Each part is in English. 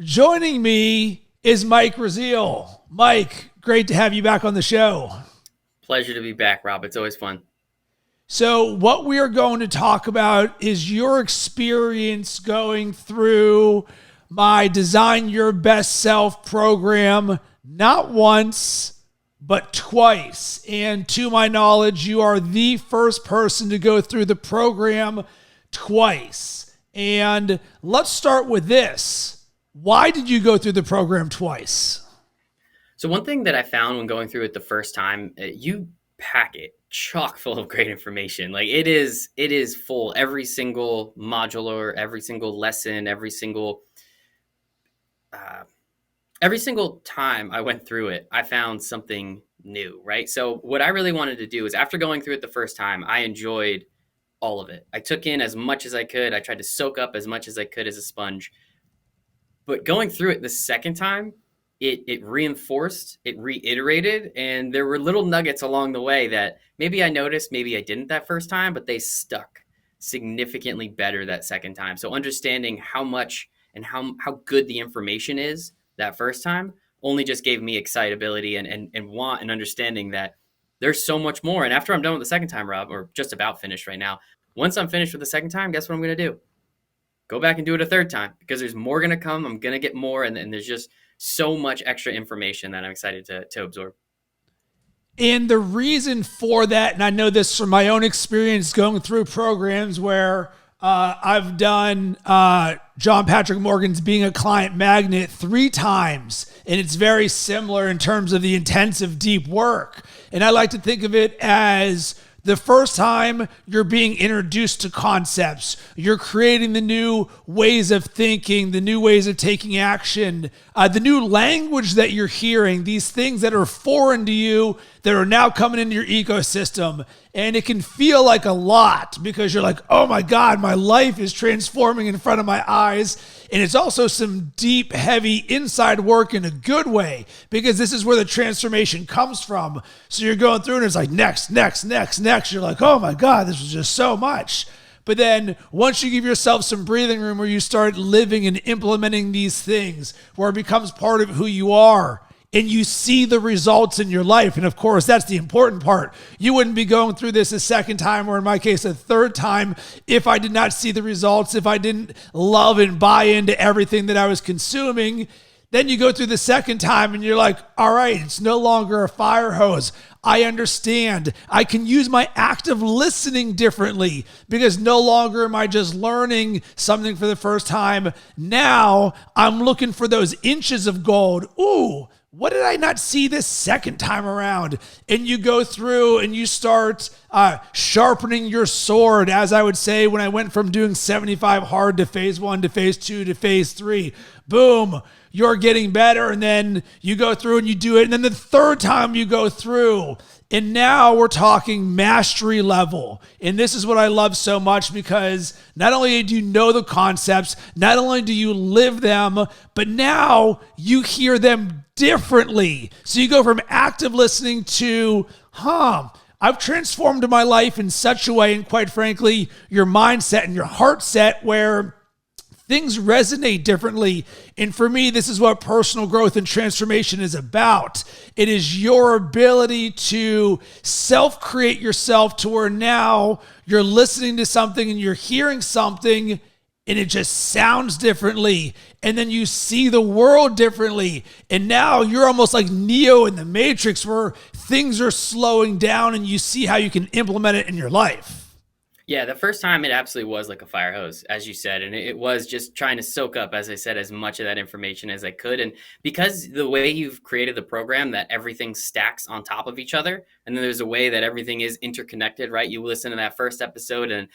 Joining me is Mike Rasile. Mike, great to have you back on the show. Pleasure to be back, Rob. It's always fun. So, what we are going to talk about is your experience going through my Design Your Best Self program, not once, but twice. And to my knowledge, you are the first person to go through the program twice. And let's start with this. Why did you go through the program twice? So one thing that I found when going through it the first time, you pack it chock full of great information. Like it is full. Every single modular, every single lesson, every single time I went through it, I found something new, right? So what I really wanted to do is after going through it the first time, I enjoyed all of it. I took in as much as I could. I tried to soak up as much as I could as a sponge. But going through it the second time, it reinforced, it reiterated, and there were little nuggets along the way that maybe I noticed, maybe I didn't that first time, but they stuck significantly better that second time. So understanding how much and how good the information is that first time only just gave me excitability and want and understanding that there's so much more. And after I'm done with the second time, Rob, or just about finished right now, once I'm finished with the second time, guess what I'm going to do? Go back and do it a third time because there's more going to come. I'm going to get more. And there's just so much extra information that I'm excited to absorb. And the reason for that, and I know this from my own experience going through programs where I've done John Patrick Morgan's Being a Client Magnet 3 times, and it's very similar in terms of the intensive deep work. And I like to think of it as the first time you're being introduced to concepts, you're creating the new ways of thinking, the new ways of taking action, the new language that you're hearing, these things that are foreign to you that are now coming into your ecosystem. And it can feel like a lot because you're like, oh my God, my life is transforming in front of my eyes. And it's also some deep, heavy inside work in a good way because this is where the transformation comes from. So you're going through and it's like next. You're like, oh my God, this was just so much. But then once you give yourself some breathing room where you start living and implementing these things, where it becomes part of who you are, and you see the results in your life. And of course, that's the important part. You wouldn't be going through this a second time, or in my case, a third time, if I did not see the results, if I didn't love and buy into everything that I was consuming. Then you go through the second time and you're like, all right, it's no longer a fire hose. I understand. I can use my active listening differently because no longer am I just learning something for the first time. Now I'm looking for those inches of gold. Ooh, what did I not see this second time around? And you go through and you start sharpening your sword, as I would say when I went from doing 75 hard to phase 1 to phase 2 to phase 3. Boom, you're getting better. And then you go through and you do it. And then the third time you go through. And now we're talking mastery level. And this is what I love so much because not only do you know the concepts, not only do you live them, but now you hear them differently. So you go from active listening to, I've transformed my life in such a way, and quite frankly, your mindset and your heart set where things resonate differently. And for me, this is what personal growth and transformation is about. It is your ability to self-create yourself to where now you're listening to something and you're hearing something and it just sounds differently. And then you see the world differently. And now you're almost like Neo in the Matrix where things are slowing down and you see how you can implement it in your life. Yeah, the first time it absolutely was like a fire hose, as you said. And it was just trying to soak up, as I said, as much of that information as I could. And because the way you've created the program, that everything stacks on top of each other. And then there's a way that everything is interconnected, right? You listen to that first episode and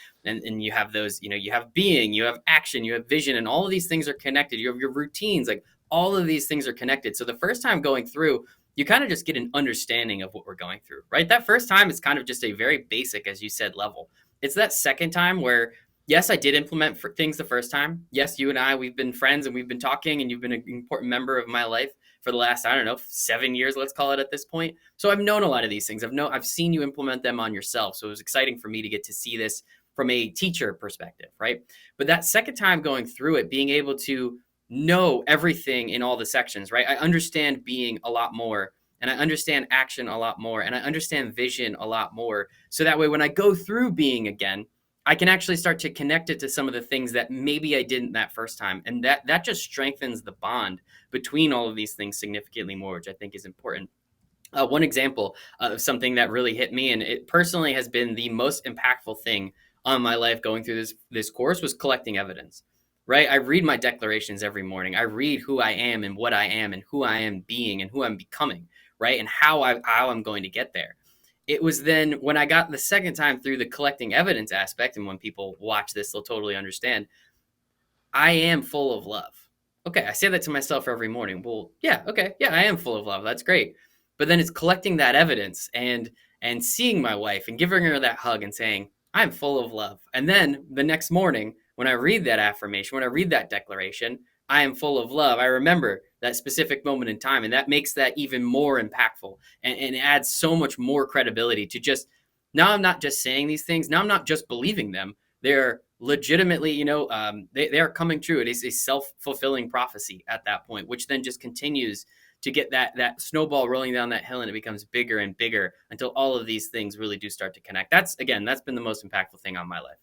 you have those, you have being, you have action, you have vision, and all of these things are connected. You have your routines, like all of these things are connected. So the first time going through, you kind of just get an understanding of what we're going through, right? That first time is kind of just a very basic, as you said, level. It's that second time where, yes, I did implement things the first time. Yes, you and I, we've been friends and we've been talking and you've been an important member of my life for the last, 7 years, let's call it at this point. So I've known a lot of these things. I've seen you implement them on yourself. So it was exciting for me to get to see this from a teacher perspective, right? But that second time going through it, being able to know everything in all the sections, right? I understand being a lot more, and I understand action a lot more, and I understand vision a lot more. So that way, when I go through being again, I can actually start to connect it to some of the things that maybe I didn't that first time. And that just strengthens the bond between all of these things significantly more, which I think is important. One example of something that really hit me, and it personally has been the most impactful thing on my life going through this course, was collecting evidence. Right, I read my declarations every morning. I read who I am and what I am and who I am being and who I'm becoming. Right, and how I'm going to get there. It was then when I got the second time through the collecting evidence aspect, and when people watch this, they'll totally understand. I am full of love. Okay, I say that to myself every morning. Well, yeah, okay, yeah, I am full of love. That's great. But then it's collecting that evidence and seeing my wife and giving her that hug and saying, I'm full of love. And then the next morning, when I read that affirmation, when I read that declaration, I am full of love, I remember that specific moment in time. And that makes that even more impactful and adds so much more credibility to just, now I'm not just saying these things. Now I'm not just believing them. They're legitimately, they are coming true. It is a self-fulfilling prophecy at that point, which then just continues to get that snowball rolling down that hill, and it becomes bigger and bigger until all of these things really do start to connect. That's been the most impactful thing on my life.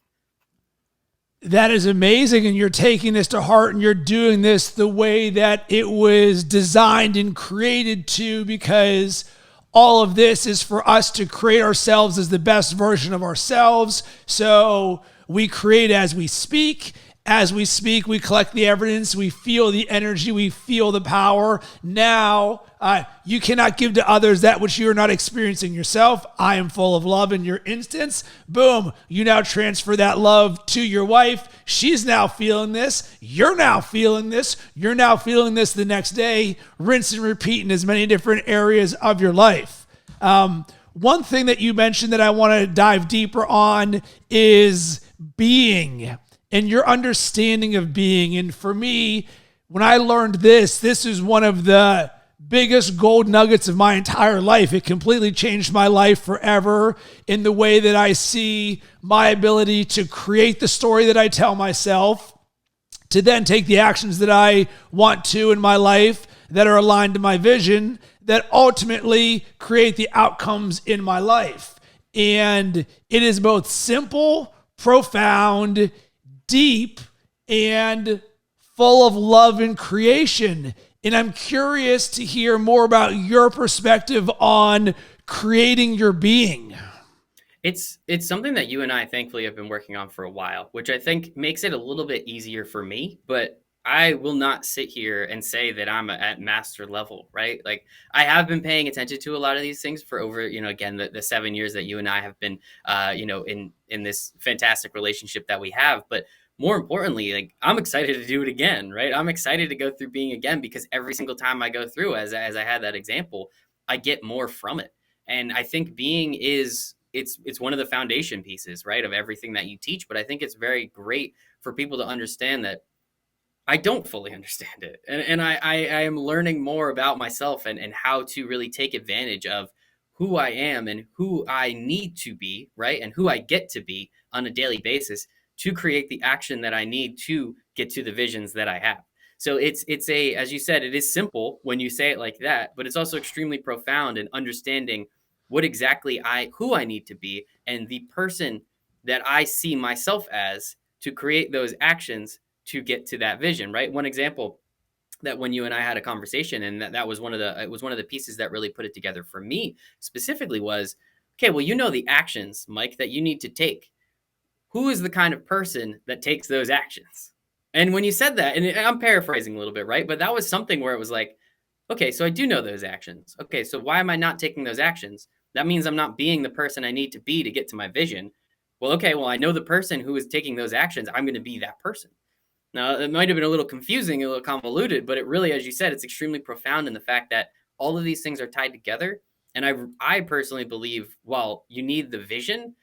That is amazing. And you're taking this to heart and you're doing this the way that it was designed and created to, because all of this is for us to create ourselves as the best version of ourselves. So we create as we speak. As we speak, we collect the evidence, we feel the energy, we feel the power. Now, you cannot give to others that which you are not experiencing yourself. I am full of love in your instance. Boom. You now transfer that love to your wife. She's now feeling this. You're now feeling this. You're now feeling this the next day. Rinse and repeat in as many different areas of your life. One thing that you mentioned that I want to dive deeper on is being and your understanding of being. And for me, when I learned this is one of the biggest gold nuggets of my entire life. It completely changed my life forever in the way that I see my ability to create the story that I tell myself, to then take the actions that I want to in my life that are aligned to my vision, that ultimately create the outcomes in my life. And it is both simple, profound, deep, and full of love and creation. And I'm curious to hear more about your perspective on creating your being. It's something that you and I thankfully have been working on for a while, which I think makes it a little bit easier for me, but I will not sit here and say that I'm at master level, right? Like, I have been paying attention to a lot of these things for over, again, the 7 years that you and I have been, in this fantastic relationship that we have. But more importantly, like, I'm excited to do it again, right? I'm excited to go through being again, because every single time I go through, as I had that example, I get more from it. And I think being it's one of the foundation pieces, right, of everything that you teach. But I think it's very great for people to understand that I don't fully understand it. And I am learning more about myself and how to really take advantage of who I am and who I need to be, right? And who I get to be on a daily basis to create the action that I need to get to the visions that I have. So it's as you said, it is simple when you say it like that, but it's also extremely profound in understanding what exactly who I need to be and the person that I see myself as to create those actions to get to that vision, right? One example that when you and I had a conversation, and that was one of the pieces that really put it together for me specifically was, okay, well, the actions, Mike, that you need to take. Who is the kind of person that takes those actions? And when you said that, and I'm paraphrasing a little bit, right? But that was something where it was like, okay, so I do know those actions. Okay, so why am I not taking those actions? That means I'm not being the person I need to be to get to my vision. Well, okay, well, I know the person who is taking those actions. I'm going to be that person. Now, it might have been a little confusing, a little convoluted, but it really, as you said, it's extremely profound in the fact that all of these things are tied together. And I personally believe, while you need the vision,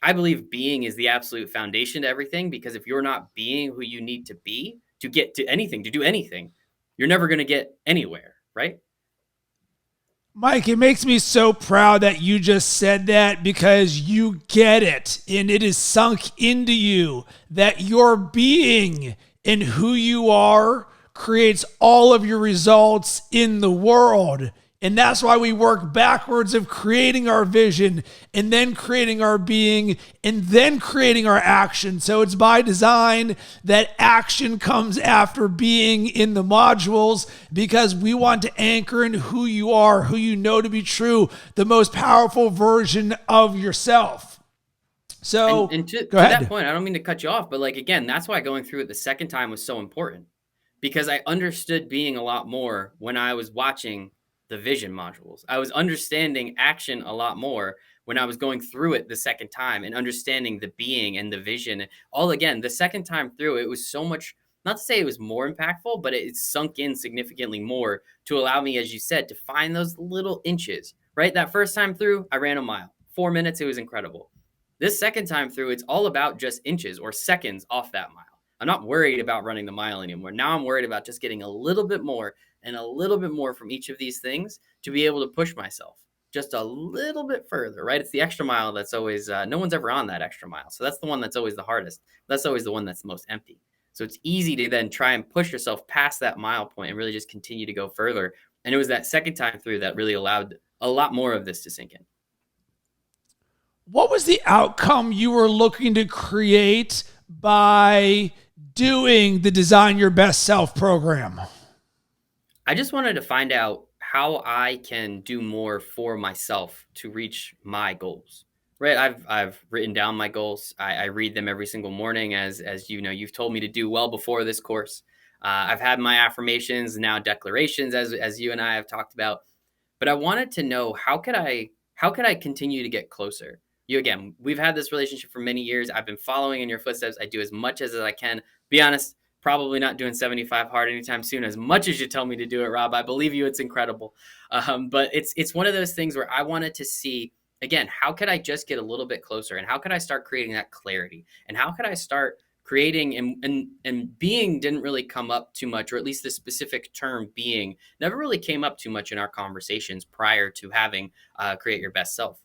I believe being is the absolute foundation to everything, because if you're not being who you need to be to get to anything, to do anything, you're never going to get anywhere, right? Mike, it makes me so proud that you just said that, because you get it and it is sunk into you that your being and who you are creates all of your results in the world. And that's why we work backwards of creating our vision and then creating our being and then creating our action. So it's by design that action comes after being in the modules, because we want to anchor in who you are, who you know to be true, the most powerful version of yourself. So And to go ahead. that point, I don't mean to cut you off, but like, again, that's why going through it the second time was so important, because I understood being a lot more when I was watching the vision modules. I was understanding action a lot more when I was going through it the second time and understanding the being and the vision. All again, the second time through, it was so much, not to say it was more impactful, but it sunk in significantly more to allow me, as you said, to find those little inches, right? That first time through, I ran a mile, 4 minutes. It was incredible. This second time through, it's all about just inches or seconds off that mile. I'm not worried about running the mile anymore. Now I'm worried about just getting a little bit more and a little bit more from each of these things to be able to push myself just a little bit further, right? It's the extra mile that's always, no one's ever on that extra mile. So that's the one that's always the hardest. That's always the one that's the most empty. So it's easy to then try and push yourself past that mile point and really just continue to go further. And it was that second time through that really allowed a lot more of this to sink in. What was the outcome you were looking to create by doing the Design Your Best Self program? I just wanted to find out how I can do more for myself to reach my goals. Right, I've written down my goals. I read them every single morning, as you know, you've told me to do well before this course. I've had my affirmations, now declarations, as you and I have talked about. But I wanted to know, how could I continue to get closer? You, again, we've had this relationship for many years. I've been following in your footsteps. I do as much as I can. Be honest, probably not doing 75 hard anytime soon, as much as you tell me to do it, Rob. I believe you. It's incredible. But it's one of those things where I wanted to see, again, how could I just get a little bit closer, and how could I start creating that clarity, and how could I start creating, and being didn't really come up too much, or at least the specific term being never really came up too much in our conversations prior to having Create Your Best Self.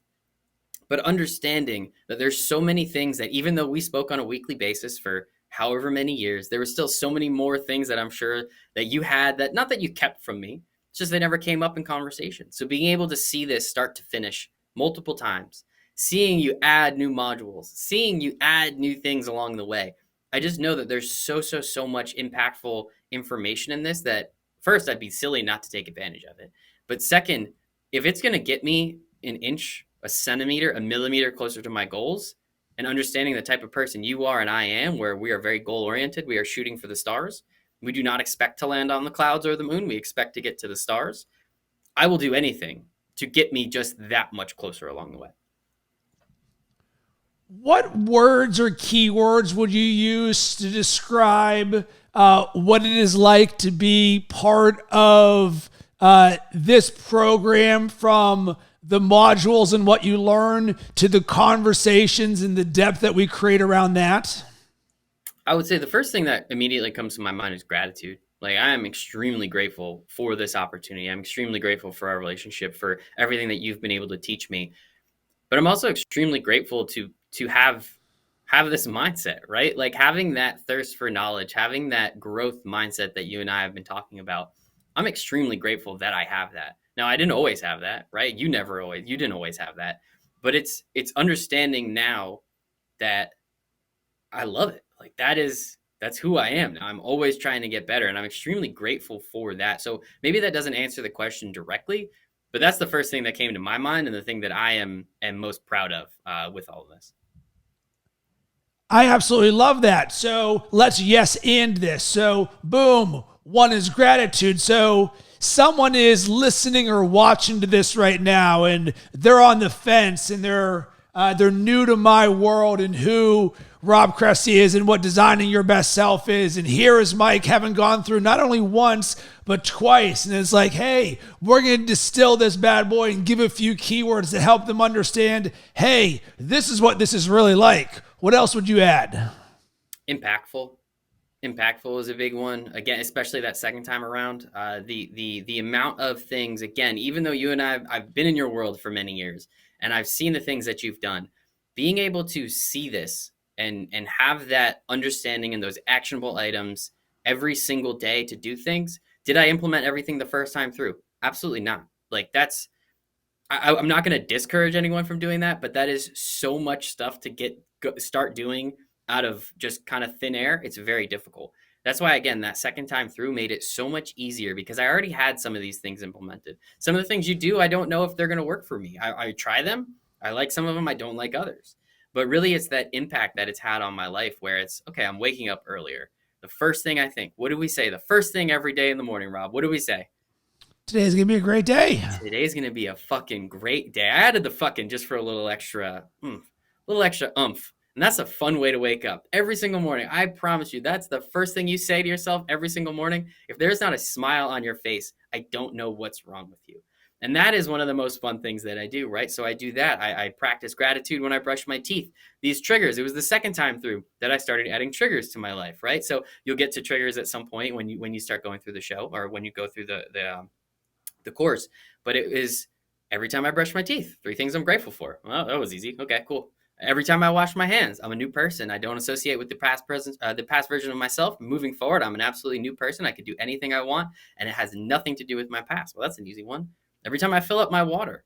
But understanding that there's so many things that, even though we spoke on a weekly basis for however many years, there were still so many more things that I'm sure that you had, that not that you kept from me, it's just they never came up in conversation. So being able to see this start to finish multiple times, seeing you add new modules, seeing you add new things along the way, I just know that there's so much impactful information in this that, first, I'd be silly not to take advantage of it. But second, if it's going to get me an inch, a centimeter, a millimeter closer to my goals, and understanding the type of person you are and I am, where we are very goal oriented, we are shooting for the stars. We do not expect to land on the clouds or the moon. We expect to get to the stars. I will do anything to get me just that much closer along the way. What words or keywords would you use to describe what it is like to be part of this program, from the modules and what you learn to the conversations and the depth that we create around that? I would say the first thing that immediately comes to my mind is gratitude. Like, I am extremely grateful for this opportunity. I'm extremely grateful for our relationship, for everything that you've been able to teach me. But I'm also extremely grateful to have this mindset, right? Like, having that thirst for knowledge, having that growth mindset that you and I have been talking about. I'm extremely grateful that I have that. Now, I didn't always have that, right? You didn't always have that. But it's understanding now that I love it. Like, that's who I am now. I'm always trying to get better, and I'm extremely grateful for that. So maybe that doesn't answer the question directly, but that's the first thing that came to my mind, and the thing that I am most proud of with all of this. I absolutely love that. So let's yes and this. So boom, one is gratitude. So someone is listening or watching to this right now, and they're on the fence, and they're new to my world and who Rob Cressy is and what designing your best self is. And here is Mike, having gone through not only once, but twice. And it's like, hey, we're going to distill this bad boy and give a few keywords to help them understand, hey, this is what this is really like. What else would you add? Impactful. Impactful is a big one. Again, especially that second time around. The amount of things, again, even though you and I've been in your world for many years, and I've seen the things that you've done, being able to see this and have that understanding and those actionable items every single day to do things. Did I implement everything the first time through? Absolutely not. Like that's I'm not going to discourage anyone from doing that, but that is so much stuff to start doing out of just kind of thin air. It's very difficult. That's why, again, that second time through made it so much easier because I already had some of these things implemented. Some of the things you do, I don't know if they're going to work for me. I try them. I like some of them. I don't like others. But really, it's that impact that it's had on my life where it's, okay, I'm waking up earlier. The first thing I think, what do we say? The first thing every day in the morning, Rob, what do we say? Today's going to be a great day. Today's gonna be a fucking great day. I added the fucking just for a little extra oomph, and that's a fun way to wake up every single morning. I promise you, that's the first thing you say to yourself every single morning. If there's not a smile on your face, I don't know what's wrong with you. And that is one of the most fun things that I do, right? So I do that. I practice gratitude when I brush my teeth. These triggers, it was the second time through that I started adding triggers to my life, right? So you'll get to triggers at some point when you start going through the show or when you go through the course, but it is every time I brush my teeth, 3 things I'm grateful for. Well, that was easy. Okay, cool. Every time I wash my hands, I'm a new person. I don't associate with the past version of myself. Moving forward, I'm an absolutely new person. I could do anything I want, and it has nothing to do with my past. Well, that's an easy one. Every time I fill up my water,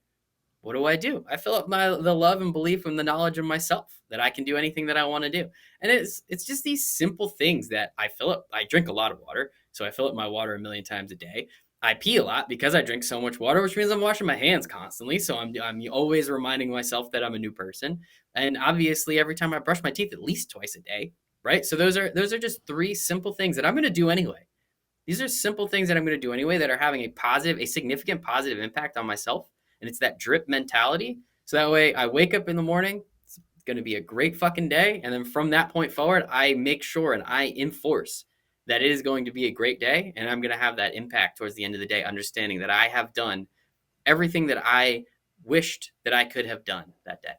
what do? I fill up the love and belief and the knowledge of myself that I can do anything that I want to do. And it's just these simple things that I fill up. I drink a lot of water, so I fill up my water a million times a day. I pee a lot because I drink so much water, which means I'm washing my hands constantly. So I'm always reminding myself that I'm a new person. And obviously, every time I brush my teeth, at least twice a day, right? So those are just 3 simple things that I'm going to do anyway. These are simple things that I'm going to do anyway that are having a significant positive impact on myself. And it's that drip mentality. So that way I wake up in the morning, it's going to be a great fucking day. And then from that point forward, I make sure and I enforce that it is going to be a great day. And I'm going to have that impact towards the end of the day, understanding that I have done everything that I wished that I could have done that day.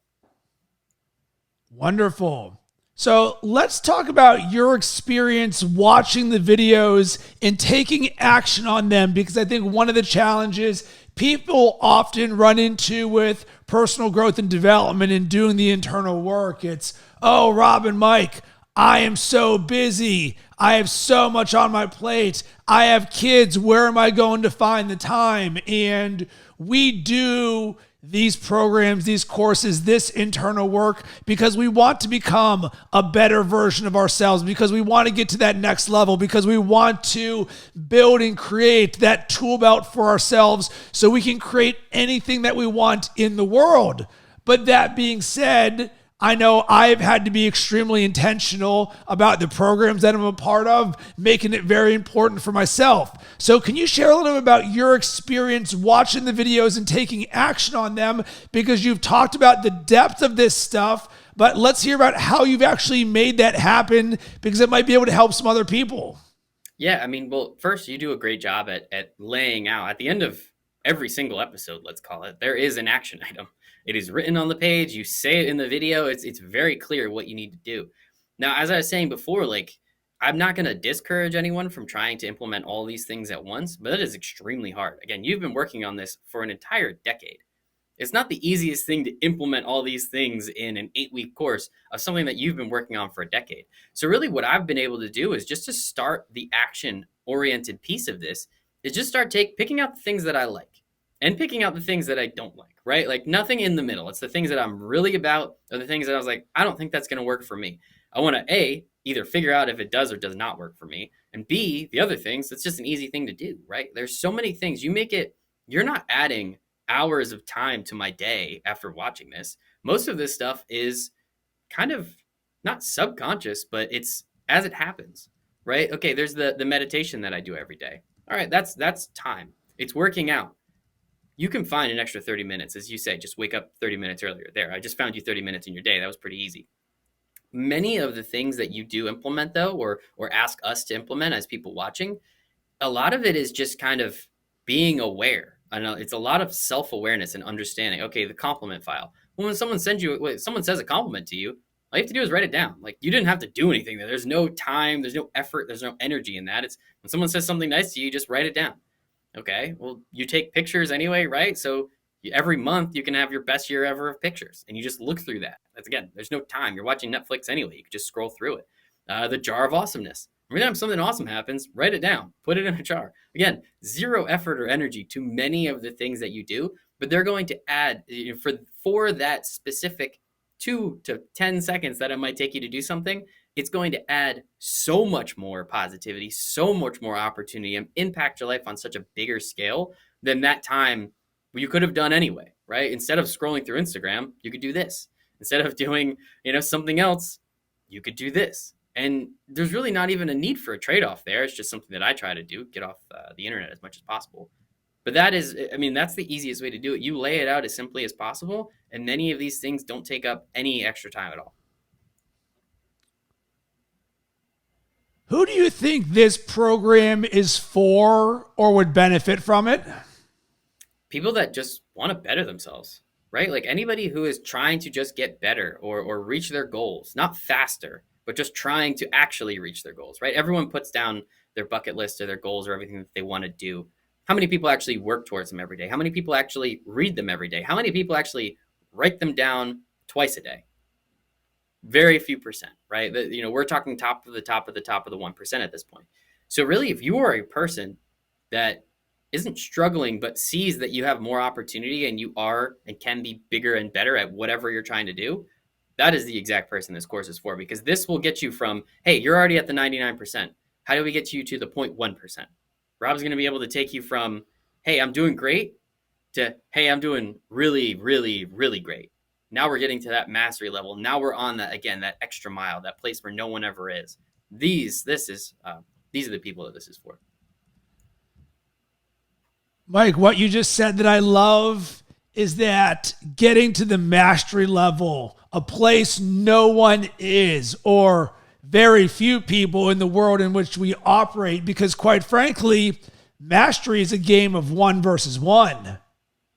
Wonderful. So let's talk about your experience watching the videos and taking action on them, because I think one of the challenges people often run into with personal growth and development and doing the internal work, it's, oh, Rob and Mike, I am so busy. I have so much on my plate. I have kids. Where am I going to find the time? And we do these programs, these courses, this internal work because we want to become a better version of ourselves, because we want to get to that next level, because we want to build and create that tool belt for ourselves so we can create anything that we want in the world. But that being said, I know I've had to be extremely intentional about the programs that I'm a part of, making it very important for myself. So can you share a little bit about your experience watching the videos and taking action on them? Because you've talked about the depth of this stuff, but let's hear about how you've actually made that happen, because it might be able to help some other people. Yeah, I mean, well, first, you do a great job at laying out at the end of every single episode, let's call it, there is an action item. It is written on the page. You say it in the video. It's very clear what you need to do. Now, as I was saying before, like, I'm not going to discourage anyone from trying to implement all these things at once, but it is extremely hard. Again, you've been working on this for an entire decade. It's not the easiest thing to implement all these things in an 8-week course of something that you've been working on for a decade. So really what I've been able to do is just to start the action oriented piece of this is just start picking out the things that I like and picking out the things that I don't like, right? Like nothing in the middle. It's the things that I'm really about or the things that I was like, I don't think that's going to work for me. I want to A, either figure out if it does or does not work for me. And B, the other things, it's just an easy thing to do, right? There's so many things. You're not adding hours of time to my day after watching this. Most of this stuff is kind of not subconscious, but it's as it happens, right? Okay, there's the meditation that I do every day. All right, that's time. It's working out. You can find an extra 30 minutes, as you say, just wake up 30 minutes earlier. There, I just found you 30 minutes in your day. That was pretty easy. Many of the things that you do implement, though, or ask us to implement as people watching, a lot of it is just kind of being aware. I know it's a lot of self-awareness and understanding. Okay, the compliment file. Well, when someone says a compliment to you, all you have to do is write it down. Like, you didn't have to do anything there. There's no time, there's no effort, there's no energy in that. It's when someone says something nice to you, just write it down. Okay, well, you take pictures anyway, right? So every month you can have your best year ever of pictures, and you just look through that. That's, again, there's no time. You're watching Netflix anyway. You can just scroll through it. The jar of awesomeness. Every time something awesome happens, write it down, put it in a jar. Again, zero effort or energy to many of the things that you do, but they're going to add, for that specific 2 to 10 seconds that it might take you to do something. It's going to add so much more positivity, so much more opportunity, and impact your life on such a bigger scale than that time you could have done anyway, right? Instead of scrolling through Instagram, you could do this. Instead of doing, something else, you could do this. And there's really not even a need for a trade-off there. It's just something that I try to do, get off the internet as much as possible. But that's the easiest way to do it. You lay it out as simply as possible, and many of these things don't take up any extra time at all. Who do you think this program is for or would benefit from it? People that just want to better themselves, right? Like anybody who is trying to just get better or reach their goals, not faster, but just trying to actually reach their goals, right? Everyone puts down their bucket list or their goals or everything that they want to do. How many people actually work towards them every day? How many people actually read them every day? How many people actually write them down twice a day? Very few percent, right? We're talking top of the 1% at this point. So really, if you are a person that isn't struggling, but sees that you have more opportunity and you are and can be bigger and better at whatever you're trying to do, that is the exact person this course is for, because this will get you from, hey, you're already at the 99%. How do we get you to the 0.1%? Rob's going to be able to take you from, hey, I'm doing great to, hey, I'm doing really, really, really great. Now we're getting to that mastery level. Now we're on that, again, that extra mile, that place where no one ever is. These are the people that this is for. Mike, what you just said that I love is that getting to the mastery level, a place no one is, or very few people in the world in which we operate, because quite frankly, mastery is a game of 1 versus 1.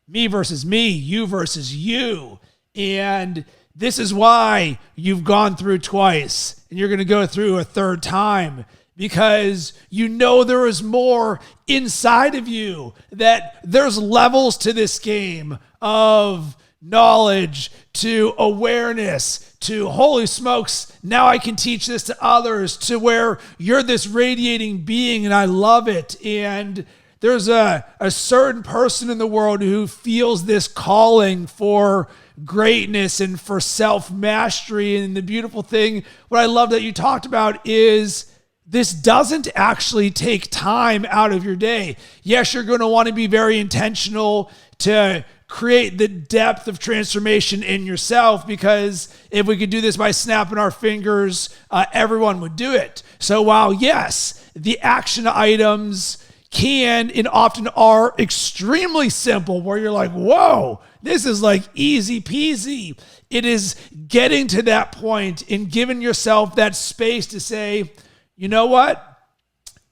Me versus me, you versus you. And this is why you've gone through twice and you're going to go through a third time, because you know there is more inside of you, that there's levels to this game of knowledge to awareness to holy smokes, now I can teach this to others, to where you're this radiating being and I love it. And there's a certain person in the world who feels this calling for greatness and for self-mastery. And the beautiful thing, what I love that you talked about, is this doesn't actually take time out of your day. Yes, you're going to want to be very intentional to create the depth of transformation in yourself, because if we could do this by snapping our fingers, everyone would do it. So while yes, the action items can and often are extremely simple, where you're like, whoa, this is like easy peasy, it is getting to that point and giving yourself that space to say, you know what?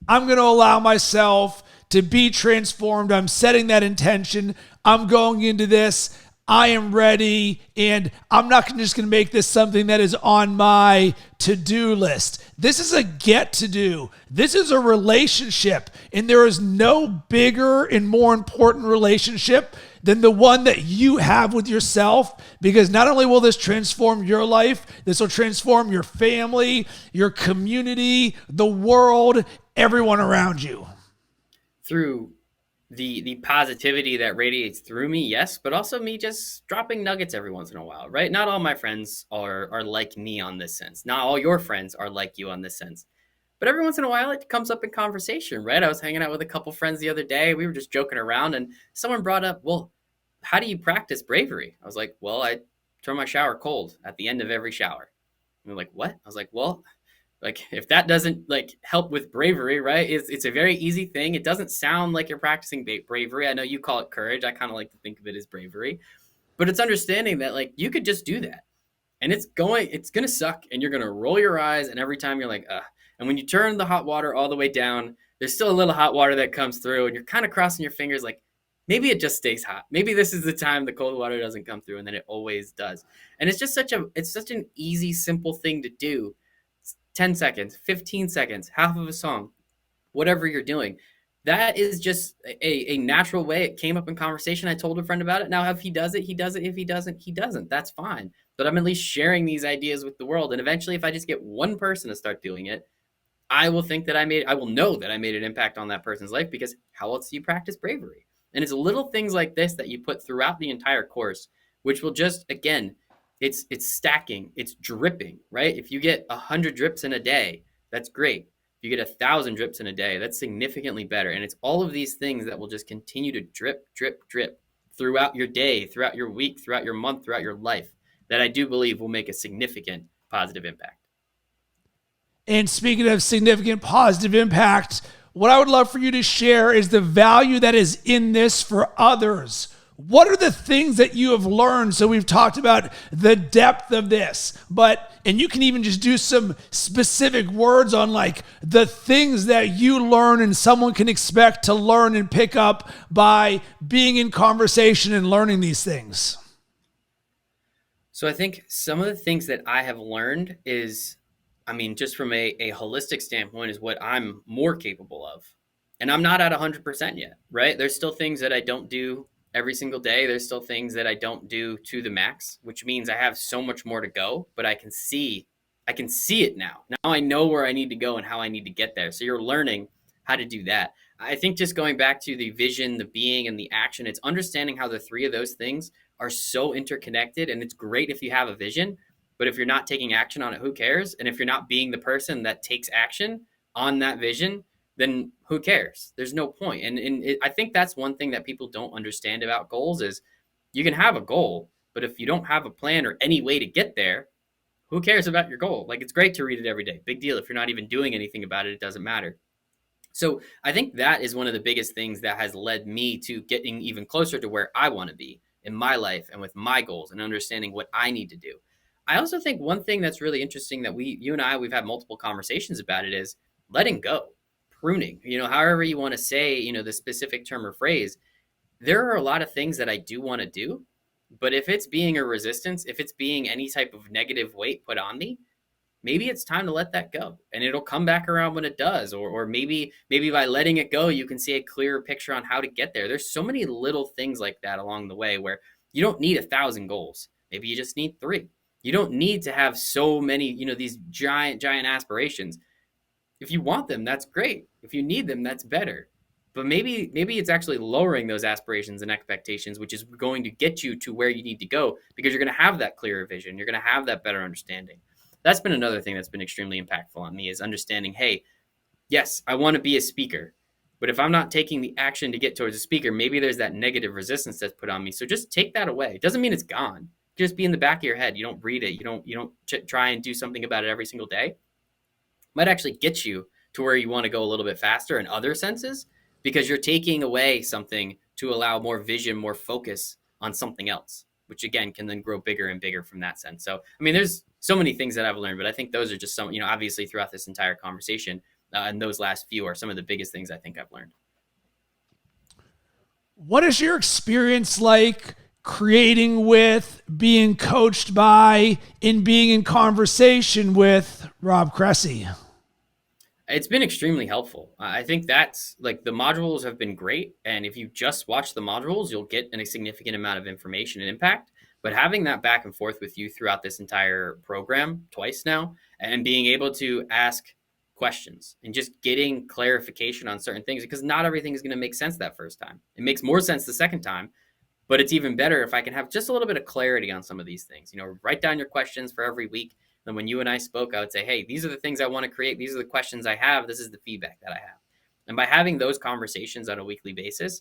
I'm going to allow myself to be transformed. I'm setting that intention. I'm going into this. I am ready, and I'm not just going to make this something that is on my to-do list. This is a get to do. This is a relationship, and there is no bigger and more important relationship than the one that you have with yourself, because not only will this transform your life, this will transform your family, your community, the world, everyone around you. Through the positivity that radiates through me, yes, but also me just dropping nuggets every once in a while, right? Not all my friends are like me on this sense. Not all your friends are like you on this sense. But every once in a while, it comes up in conversation, right? I was hanging out with a couple friends the other day. We were just joking around, and someone brought up, well, how do you practice bravery? I was like, well, I turn my shower cold at the end of every shower. And they're like, what? I was like, well, like if that doesn't like help with bravery, right? It's a very easy thing. It doesn't sound like you're practicing bravery. I know you call it courage. I kind of like to think of it as bravery, but it's understanding that like you could just do that, and it's going to suck, and you're going to roll your eyes, and every time you're like, ugh. And when you turn the hot water all the way down, there's still a little hot water that comes through, and you're kind of crossing your fingers like, maybe it just stays hot. Maybe this is the time the cold water doesn't come through, and then it always does. And it's just such an easy, simple thing to do. 10 seconds, 15 seconds, half of a song, whatever you're doing. That is just a natural way. It came up in conversation. I told a friend about it. Now, if he does it, he does it. If he doesn't, he doesn't. That's fine. But I'm at least sharing these ideas with the world. And eventually, if I just get one person to start doing it, I will know that I made an impact on that person's life, because how else do you practice bravery? And it's little things like this that you put throughout the entire course, which will just, again, it's stacking, it's dripping, right? If you get 100 drips in a day, that's great. If you get 1,000 drips in a day, that's significantly better. And it's all of these things that will just continue to drip, drip, drip throughout your day, throughout your week, throughout your month, throughout your life, that I do believe will make a significant positive impact. And speaking of significant positive impact, what I would love for you to share is the value that is in this for others. What are the things that you have learned? So we've talked about the depth of this, and you can even just do some specific words on like the things that you learn and someone can expect to learn and pick up by being in conversation and learning these things. So I think some of the things that I have learned is, just from a holistic standpoint, is what I'm more capable of. And I'm not at 100% yet, right? There's still things that I don't do every single day. There's still things that I don't do to the max, which means I have so much more to go, but I can see it now. Now I know where I need to go and how I need to get there. So you're learning how to do that. I think just going back to the vision, the being, and the action, it's understanding how the three of those things are so interconnected. And it's great if you have a vision, but if you're not taking action on it, who cares? And if you're not being the person that takes action on that vision, then who cares? There's no point. I think that's one thing that people don't understand about goals is you can have a goal, but if you don't have a plan or any way to get there, who cares about your goal? Like, it's great to read it every day. Big deal. If you're not even doing anything about it, it doesn't matter. So I think that is one of the biggest things that has led me to getting even closer to where I want to be in my life and with my goals and understanding what I need to do. I also think one thing that's really interesting that you and I, we've had multiple conversations about it is letting go, pruning, however you want to say, the specific term or phrase. There are a lot of things that I do want to do, but if it's being a resistance, if it's being any type of negative weight put on me, maybe it's time to let that go, and it'll come back around when it does. Or maybe by letting it go, you can see a clearer picture on how to get there. There's so many little things like that along the way where you don't need 1,000 goals. Maybe you just need 3. You don't need to have so many, these giant aspirations. If you want them, that's great. If you need them, that's better. But maybe it's actually lowering those aspirations and expectations, which is going to get you to where you need to go, because you're going to have that clearer vision. You're going to have that better understanding. That's been another thing that's been extremely impactful on me, is understanding, hey, yes, I want to be a speaker, but if I'm not taking the action to get towards a speaker, maybe there's that negative resistance that's put on me. So just take that away. It doesn't mean it's gone. Just be in the back of your head. You don't read it. You don't try and do something about it every single day. It might actually get you to where you want to go a little bit faster in other senses, because you're taking away something to allow more vision, more focus on something else, which again can then grow bigger and bigger from that sense. So, there's so many things that I've learned, but I think those are just some, obviously throughout this entire conversation, and those last few are some of the biggest things I think I've learned. What is your experience like creating with, being coached by, and being in conversation with Rob Cressy? It's been extremely helpful. I think that's like, the modules have been great. And if you just watch the modules, you'll get a significant amount of information and impact. But having that back and forth with you throughout this entire program twice now, and being able to ask questions and just getting clarification on certain things, because not everything is going to make sense that first time. It makes more sense the second time, but it's even better if I can have just a little bit of clarity on some of these things. Write down your questions for every week. And when you and I spoke, I would say, hey, these are the things I want to create. These are the questions I have. This is the feedback that I have. And by having those conversations on a weekly basis,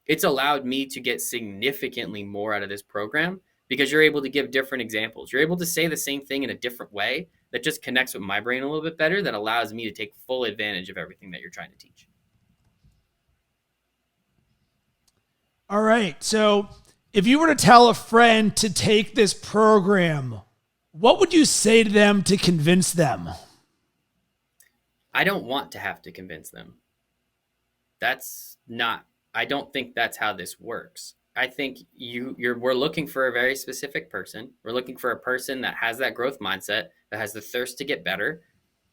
it's allowed me to get significantly more out of this program, because you're able to give different examples. You're able to say the same thing in a different way that just connects with my brain a little bit better, that allows me to take full advantage of everything that you're trying to teach. All right. So if you were to tell a friend to take this program, what would you say to them to convince them? I don't want to have to convince them. I don't think that's how this works. I think we're looking for a very specific person. We're looking for a person that has that growth mindset, that has the thirst to get better.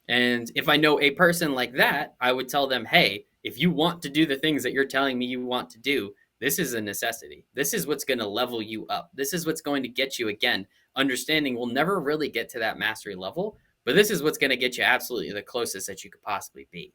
And if I know a person like that, I would tell them, hey, if you want to do the things that you're telling me you want to do, this is a necessity. This is what's going to level you up. This is what's going to get you, again, understanding we'll never really get to that mastery level, but this is what's going to get you absolutely the closest that you could possibly be.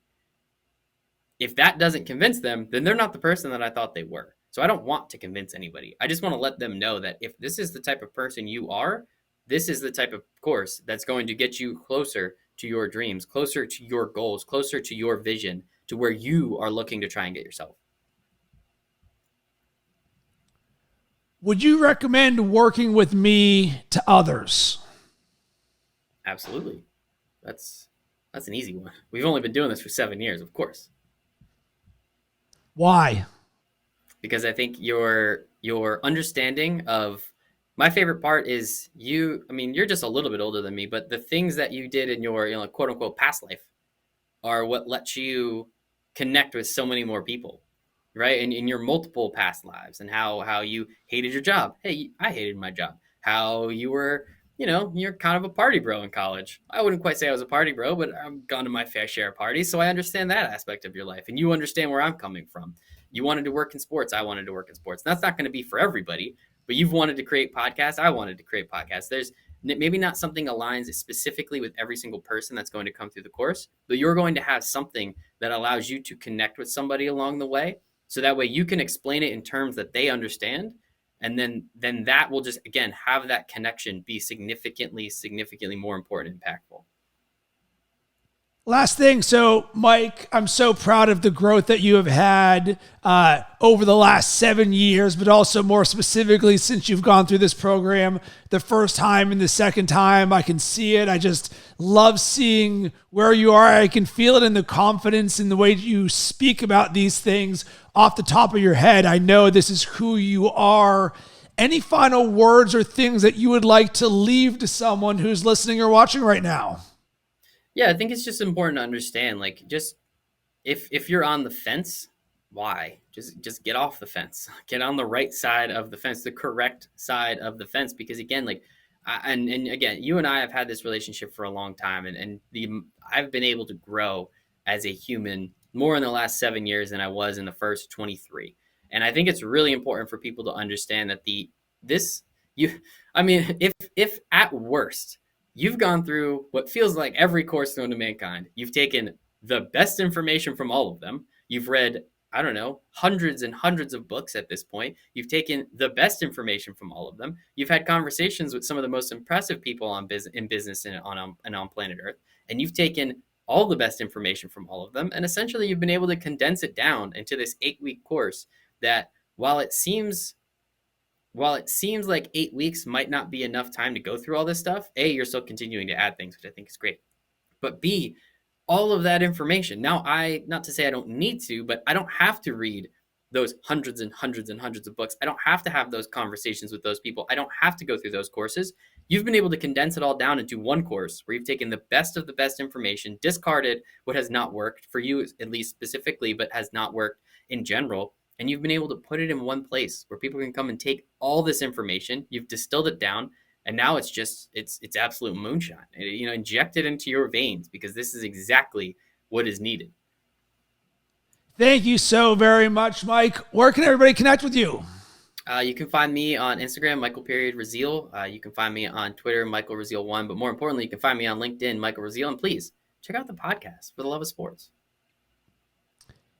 If that doesn't convince them, then they're not the person that I thought they were. So I don't want to convince anybody. I just want to let them know that if this is the type of person you are, this is the type of course that's going to get you closer to your dreams, closer to your goals, closer to your vision, to where you are looking to try and get yourself. Would you recommend working with me to others? Absolutely. That's an easy one. We've only been doing this for 7 years, of course. Why? Because I think your understanding of, my favorite part is you're just a little bit older than me, but the things that you did in your, quote unquote past life are what lets you connect with so many more people, right? And in your multiple past lives, and how you hated your job. Hey, I hated my job. How you were, you're kind of a party bro in college. I wouldn't quite say I was a party bro, but I've gone to my fair share of parties. So I understand that aspect of your life, and you understand where I'm coming from. You wanted to work in sports. I wanted to work in sports. That's not going to be for everybody, but you've wanted to create podcasts. I wanted to create podcasts. There's maybe not something aligns specifically with every single person that's going to come through the course, but you're going to have something that allows you to connect with somebody along the way. So that way you can explain it in terms that they understand. And then that will just, again, have that connection be significantly more important and impactful. Last thing. So, Mike, I'm so proud of the growth that you have had over the last 7 years, but also more specifically since you've gone through this program the first time and the second time. I can see it. I just love seeing where you are. I can feel it in the confidence in the way you speak about these things off the top of your head. I know this is who you are. Any final words or things that you would like to leave to someone who's listening or watching right now? Yeah, I think it's just important to understand, just if you're on the fence, why? Just get off the fence. Get on the right side of the fence, the correct side of the fence. Because again, and again, you and I have had this relationship for a long time, and I've been able to grow as a human more in the last 7 years than I was in the first 23. And I think it's really important for people to understand that if at worst, you've gone through what feels like every course known to mankind. You've taken the best information from all of them. You've read, I don't know, hundreds and hundreds of books at this point. You've taken the best information from all of them. You've had conversations with some of the most impressive people in business and on planet Earth. And you've taken all the best information from all of them. And essentially, you've been able to condense it down into this 8-week course that, while it seems like 8 weeks might not be enough time to go through all this stuff, A, you're still continuing to add things, which I think is great. But B, all of that information. Now, not to say I don't need to, but I don't have to read those hundreds and hundreds and hundreds of books. I don't have to have those conversations with those people. I don't have to go through those courses. You've been able to condense it all down into one course where you've taken the best of the best information, discarded what has not worked for you, at least specifically, but has not worked in general. And you've been able to put it in one place where people can come and take all this information. You've distilled it down, and now it's absolute moonshine. Inject it into your veins, because this is exactly what is needed. Thank you so very much, Mike. Where can everybody connect with you? You can find me on Instagram, Michael.Rasile. You can find me on Twitter, Michael Rasile1. But more importantly, you can find me on LinkedIn, Michael Rasile. And please check out the podcast, For the Love of Sports.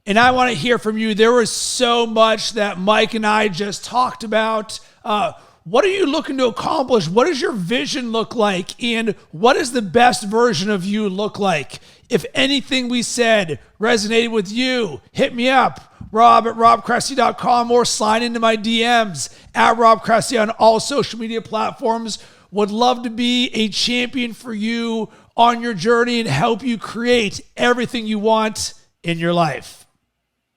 And I want to hear from you. There was so much that Mike and I just talked about. What are you looking to accomplish? What does your vision look like? And what does the best version of you look like? If anything we said resonated with you, hit me up, rob@robcressy.com, or slide into my DMs at Rob Cressy on all social media platforms. Would love to be a champion for you on your journey and help you create everything you want in your life.